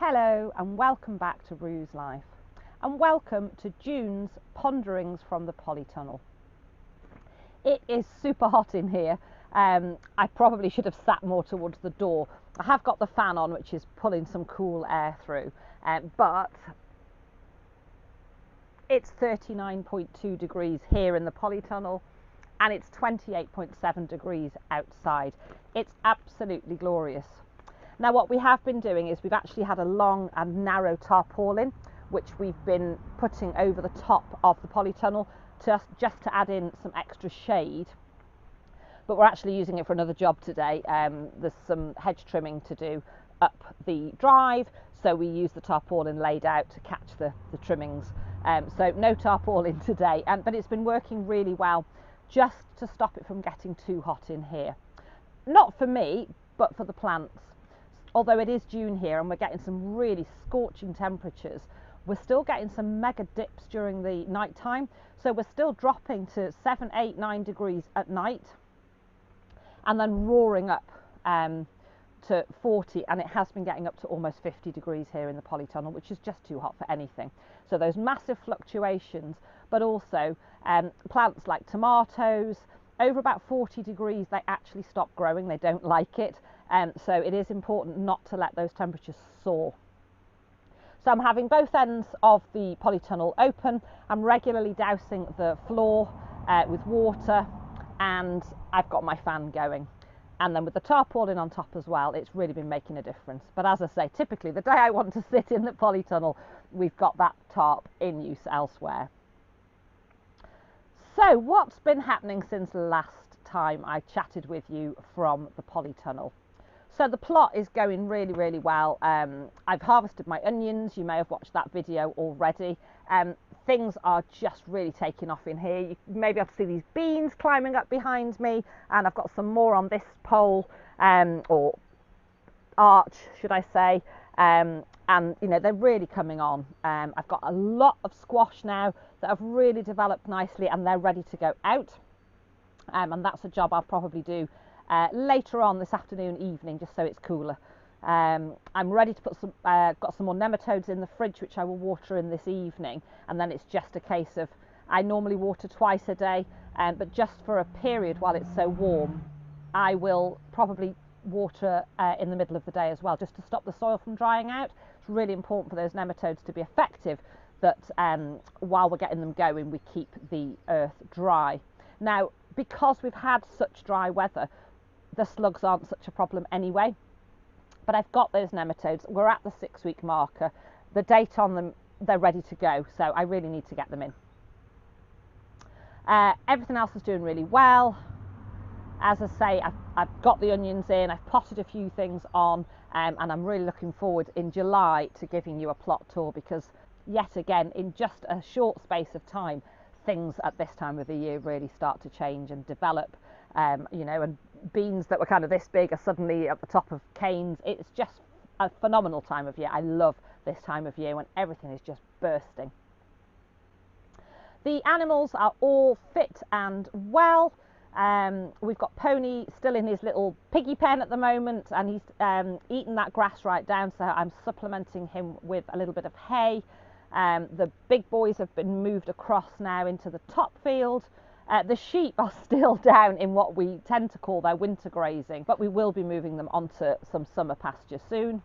Hello and welcome back to Rue's Life, and welcome to June's Ponderings from the Polytunnel. It is super hot in here. I probably should have sat more towards the door. I have got the fan on, which is pulling some cool air through, but it's 39.2 degrees here in the Polytunnel and it's 28.7 degrees outside. It's absolutely glorious. Now what we have been doing is we've actually had a long and narrow tarpaulin which we've been putting over the top of the polytunnel just to add in some extra shade, but we're actually using it for another job today. There's some hedge trimming to do up the drive, so we use the tarpaulin laid out to catch the trimmings. So no tarpaulin today, but it's been working really well just to stop it from getting too hot in here. Not for me, but for the plants. Although it is June here and we're getting some really scorching temperatures, we're still getting some mega dips during the night time. So we're still dropping to 7, 8, 9 degrees at night and then roaring up to 40, and it has been getting up to almost 50 degrees here in the polytunnel, which is just too hot for anything. So those massive fluctuations, but also plants like tomatoes, over about 40 degrees, they actually stop growing. They don't like it. So it is important not to let those temperatures soar. So I'm having both ends of the polytunnel open. I'm regularly dousing the floor with water, and I've got my fan going. And then with the tarpaulin on top as well, it's really been making a difference. But as I say, typically the day I want to sit in the polytunnel, we've got that tarp in use elsewhere. So what's been happening since last time I chatted with you from the polytunnel? So the plot is going really, really well. I've harvested my onions. You may have watched that video already. Things are just really taking off in here. You may be able to see these beans climbing up behind me, and I've got some more on this pole, or arch, should I say. And you know, they're really coming on. I've got a lot of squash now that have really developed nicely, and they're ready to go out. And that's a job I'll probably do later on this afternoon, evening, just so it's cooler. I'm ready to put some, got some more nematodes in the fridge, which I will water in this evening, and then it's just a case of, I normally water twice a day, but just for a period while it's so warm, I will probably water in the middle of the day as well, just to stop the soil from drying out. It's really important for those nematodes to be effective that while we're getting them going, we keep the earth dry. Now, because we've had such dry weather, the slugs aren't such a problem anyway, but I've got those nematodes. We're at the 6-week marker. The date on them, they're ready to go, so I really need to get them in. Everything else is doing really well. As I say, I've got the onions in, I've potted a few things on, and I'm really looking forward in July to giving you a plot tour, because yet again, in just a short space of time, things at this time of the year really start to change and develop. You know, and beans that were kind of this big are suddenly at the top of canes. It's just a phenomenal time of year. I love this time of year when everything is just bursting. The animals are all fit and well. We've got Pony still in his little piggy pen at the moment, and he's eaten that grass right down, so I'm supplementing him with a little bit of hay. The big boys have been moved across now into the top field. The sheep are still down in what we tend to call their winter grazing, but we will be moving them onto some summer pasture soon.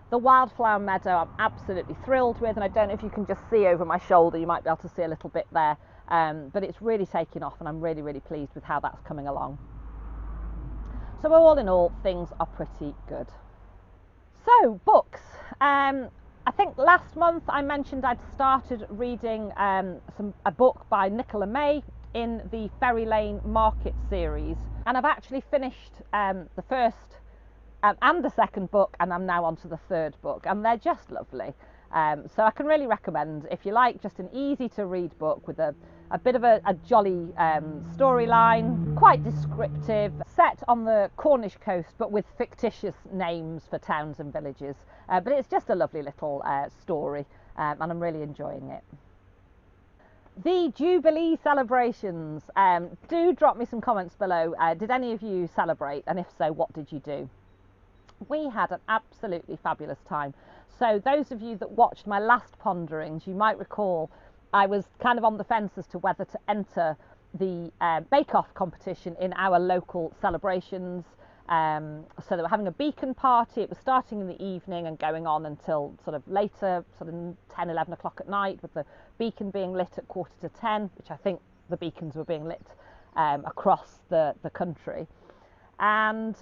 The wildflower meadow I'm absolutely thrilled with, and I don't know if you can just see over my shoulder, you might be able to see a little bit there, but it's really taking off, and I'm really, really pleased with how that's coming along. So all in all, things are pretty good. So books. I think last month I mentioned I'd started reading a book by Nicola May in the Ferry Lane Market series, and I've actually finished the first and the second book, and I'm now on to the third book, and they're just lovely. So I can really recommend, if you like just an easy to read book with a bit of a jolly storyline, quite descriptive, set on the Cornish coast but with fictitious names for towns and villages, but it's just a lovely little story, and I'm really enjoying it. The Jubilee celebrations, do drop me some comments below. Did any of you celebrate, and if so, what did you do? We had an absolutely fabulous time. So those of you that watched my last Ponderings, you might recall I was kind of on the fence as to whether to enter the bake-off competition in our local celebrations. So they were having a beacon party. It was starting in the evening and going on until sort of later, sort of 10, 11 o'clock at night, with the beacon being lit at 9:45, which I think the beacons were being lit across the country. And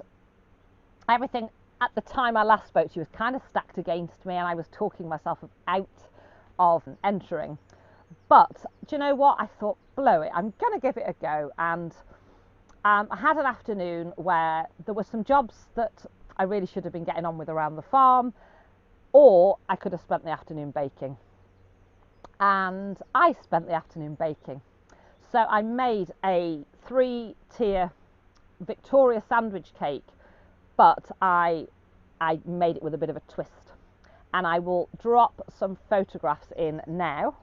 everything at the time I last spoke to you was kind of stacked against me, and I was talking myself out of entering. But do you know what? I thought, blow it, I'm going to give it a go. And I had an afternoon where there were some jobs that I really should have been getting on with around the farm, or I could have spent the afternoon baking. And I spent the afternoon baking. So I made a 3-tier Victoria sandwich cake, but I made it with a bit of a twist. And I will drop some photographs in now.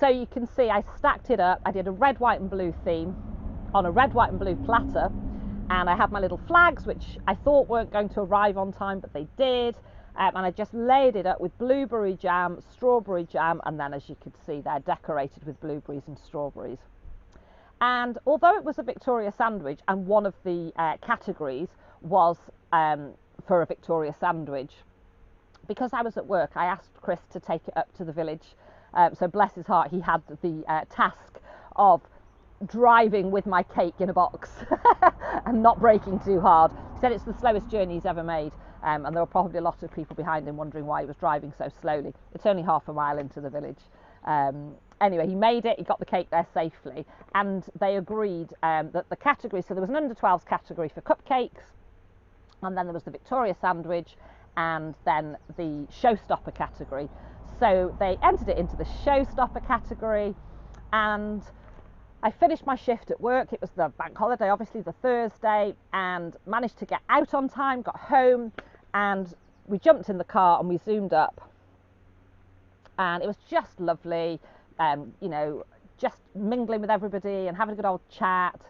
So you can see I stacked it up. I did a red, white and blue theme on a red, white and blue platter, and I had my little flags, which I thought weren't going to arrive on time, but they did. And I just laid it up with blueberry jam, strawberry jam, and then, as you could see, they're decorated with blueberries and strawberries. And although it was a Victoria sandwich, and one of the categories was for a Victoria sandwich, because I was at work, I asked Chris to take it up to the village. So bless his heart, he had the task of driving with my cake in a box and not braking too hard. He said it's the slowest journey he's ever made, and there were probably a lot of people behind him wondering why he was driving so slowly. It's only half a mile into the village. Anyway, he made it, he got the cake there safely, and they agreed that the category, so there was an under 12s category for cupcakes, and then there was the Victoria sandwich, and then the Showstopper category. So they entered it into the Showstopper category, and I finished my shift at work. It was the bank holiday, obviously the Thursday, and managed to get out on time, got home, and we jumped in the car and we zoomed up, and it was just lovely. You know, just mingling with everybody and having a good old chat,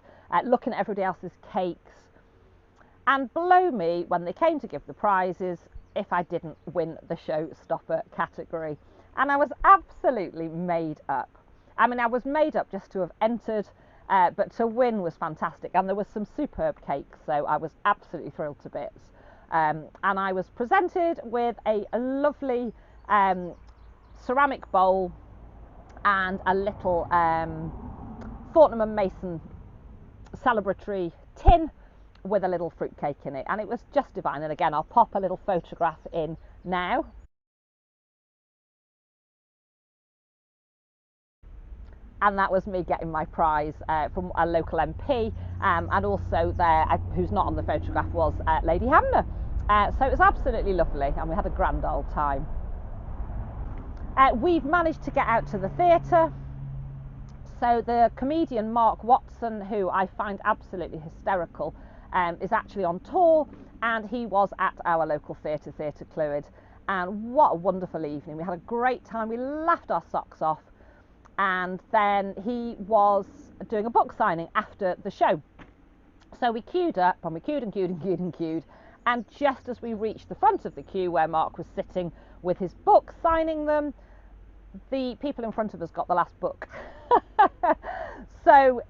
looking at everybody else's cakes. And blow me, when they came to give the prizes, if I didn't win the Showstopper category. And I was absolutely made up. I mean, I was made up just to have entered, but to win was fantastic. And there was some superb cakes, so I was absolutely thrilled to bits. And I was presented with a lovely ceramic bowl and a little Fortnum & Mason celebratory tin with a little fruitcake in it, and it was just divine. And again, I'll pop a little photograph in now. And that was me getting my prize from a local MP, and also there, who's not on the photograph, was Lady Hamner. So it was absolutely lovely, and we had a grand old time. We've managed to get out to the theatre. So the comedian Mark Watson, who I find absolutely hysterical, is actually on tour, and he was at our local theatre, Theatre Clwyd, and what a wonderful evening. We had a great time, we laughed our socks off, and then he was doing a book signing after the show. So we queued up, and we queued and queued and queued and queued, and just as we reached the front of the queue where Mark was sitting with his book, signing them, the people in front of us got the last book. So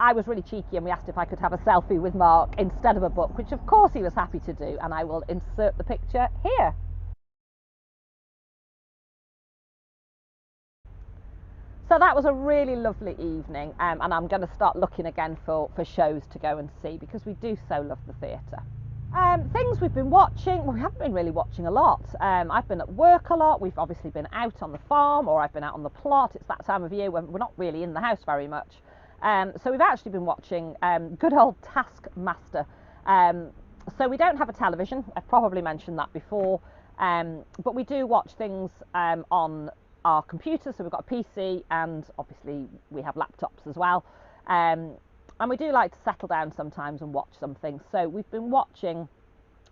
I was really cheeky, and we asked if I could have a selfie with Mark instead of a book, which of course he was happy to do, and I will insert the picture here. So that was a really lovely evening, and I'm going to start looking again for shows to go and see, because we do so love the theatre. Things we've been watching, well, we haven't been really watching a lot. I've been at work a lot. We've obviously been out on the farm, or I've been out on the plot. It's that time of year when we're not really in the house very much. So we've actually been watching good old Taskmaster. So we don't have a television. I've probably mentioned that before. But we do watch things on our computer. So we've got a PC, and obviously we have laptops as well. And we do like to settle down sometimes and watch something. So we've been watching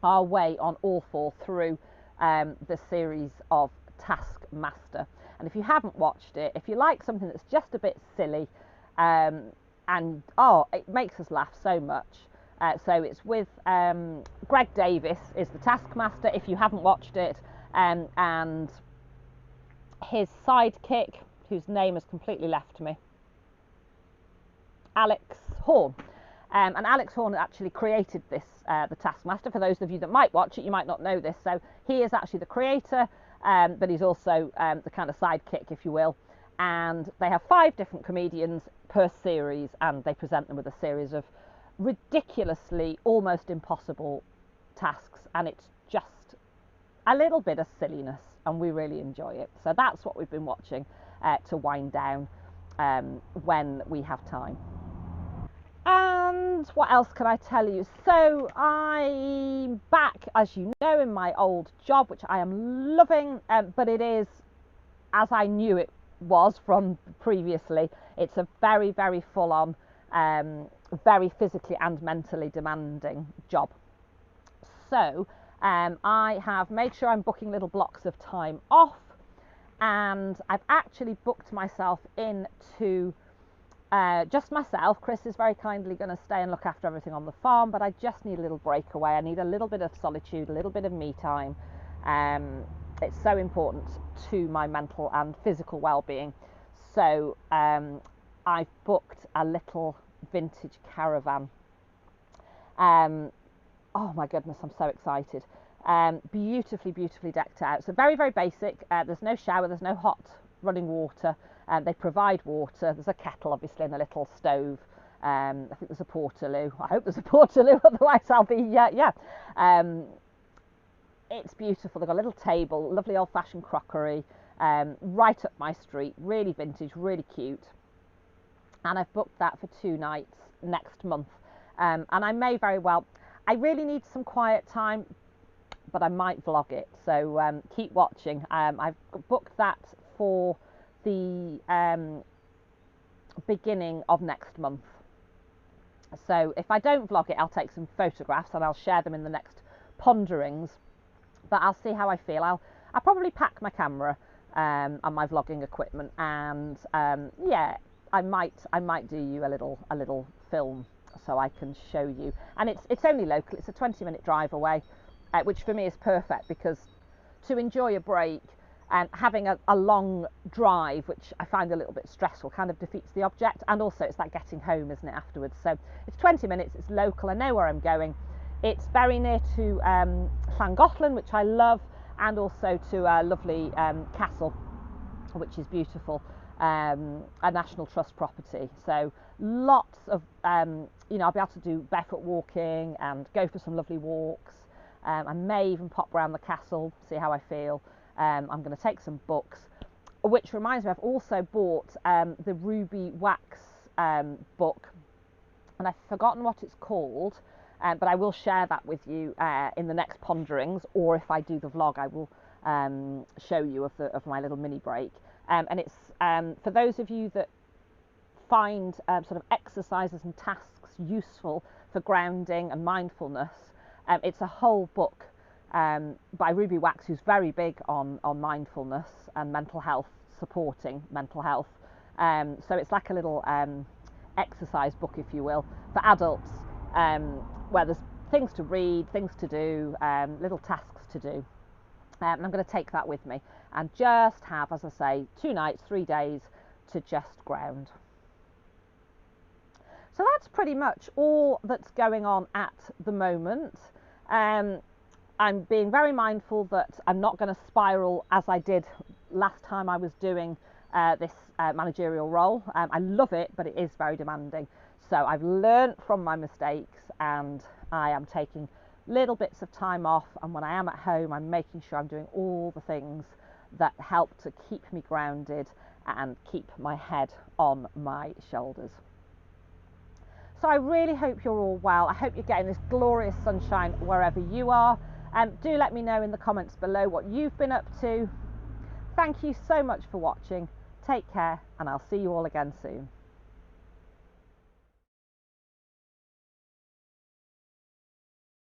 our way on all four through the series of Taskmaster. And if you haven't watched it, if you like something that's just a bit silly, and it makes us laugh so much. So it's with Greg Davis is the Taskmaster, if you haven't watched it, and his sidekick, whose name has completely left me, Alex Horne. And Alex Horne actually created this, the Taskmaster. For those of you that might watch it, you might not know this. So he is actually the creator, but he's also the kind of sidekick, if you will. And they have 5 different comedians per series, and they present them with a series of ridiculously, almost impossible tasks. And it's just a little bit of silliness, and we really enjoy it. So that's what we've been watching to wind down when we have time. And what else can I tell you? So I'm back, as you know, in my old job, which I am loving, but it is, as I knew it was from previously, it's a very, very full-on, very physically and mentally demanding job. So I have made sure I'm booking little blocks of time off, and I've actually booked myself into just myself. Chris is very kindly going to stay and look after everything on the farm, but I just need a little breakaway. I need a little bit of solitude, a little bit of me time. It's so important to my mental and physical well-being. So I've booked a little vintage caravan. Oh my goodness, I'm so excited. Beautifully, beautifully decked out. So very, very basic. There's no shower, there's no hot running water. They provide water. There's a kettle, obviously, and a little stove. I think there's a portaloo. I hope there's a portaloo, otherwise I'll be, it's beautiful. They've got a little table, lovely old-fashioned crockery, right up my street, really vintage, really cute. And I've booked that for 2 nights next month. And I may very well, I really need some quiet time, but I might vlog it. So keep watching. I've booked that for the beginning of next month. So if I don't vlog it, I'll take some photographs and I'll share them in the next Ponderings. But I'll see how I feel. I'll probably pack my camera and my vlogging equipment, and yeah, I might do you a little film so I can show you. And it's only local. It's a 20-minute drive away, which for me is perfect, because to enjoy a break and having a long drive, which I find a little bit stressful, kind of defeats the object. And also it's like getting home, isn't it, afterwards? So it's 20 minutes, it's local, I know where I'm going. It's very near to Llangollen, which I love, and also to a lovely castle, which is beautiful, a National Trust property. So lots of, I'll be able to do barefoot walking and go for some lovely walks. I may even pop around the castle, see how I feel. I'm going to take some books, which reminds me, I've also bought the Ruby Wax book, and I've forgotten what it's called, but I will share that with you in the next Ponderings, or if I do the vlog, I will show you of my little mini break. And it's for those of you that find sort of exercises and tasks useful for grounding and mindfulness. It's a whole book by Ruby Wax, who's very big on mindfulness and mental health, supporting mental health. So it's like a little exercise book, if you will, for adults, where there's things to read, things to do, little tasks to do. And I'm going to take that with me and just have, as I say, 2 nights, 3 days to just ground. So that's pretty much all that's going on at the moment. I'm being very mindful that I'm not going to spiral as I did last time I was doing this managerial role. I love it, but it is very demanding. So I've learned from my mistakes, and I am taking little bits of time off, and when I am at home, I'm making sure I'm doing all the things that help to keep me grounded and keep my head on my shoulders. So I really hope you're all well. I hope you're getting this glorious sunshine wherever you are. Do let me know in the comments below what you've been up to. Thank you so much for watching. Take care, and I'll see you all again soon.